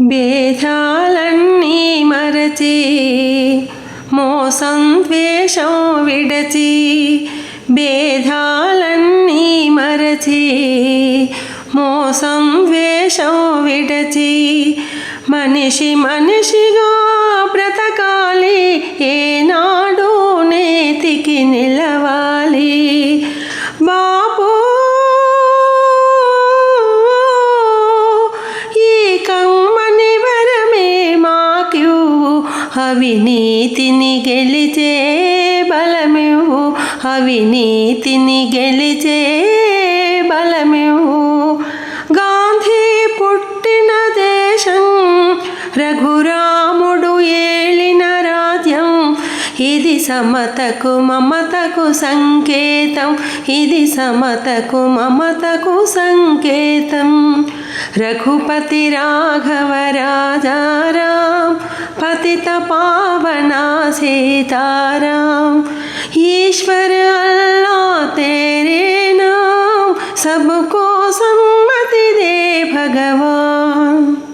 భేదాలన్నీ మరచి మోసం ద్వేషం విడచి, భేదాలన్నీ మరచి మోసం ద్వేషం విడచి, మనిషి మనిషిగా బ్రతకాలి, ఏనాడు నేతికి నిలవాలి. బాపు ఈ కమ్మని వరమే మాకివ్వు, అవినీతిని గెలిచే బలమివ్వు, అవినీతిని గెలిచే బలమివ్వు. గాంధీ పుట్టిన దేశం, రఘురాముడు ఏలిన రాజ్యం, ఇది సమతకు మమతకు సంకేతం, ఇది సమతకు మమతకు సంకేతం. రఘుపతి రాఘవ రాజారాం, పతిత పావనా सीताराम, ईश्वर अल्लाह तेरे नाम, सबको सम्मति दे भगवान.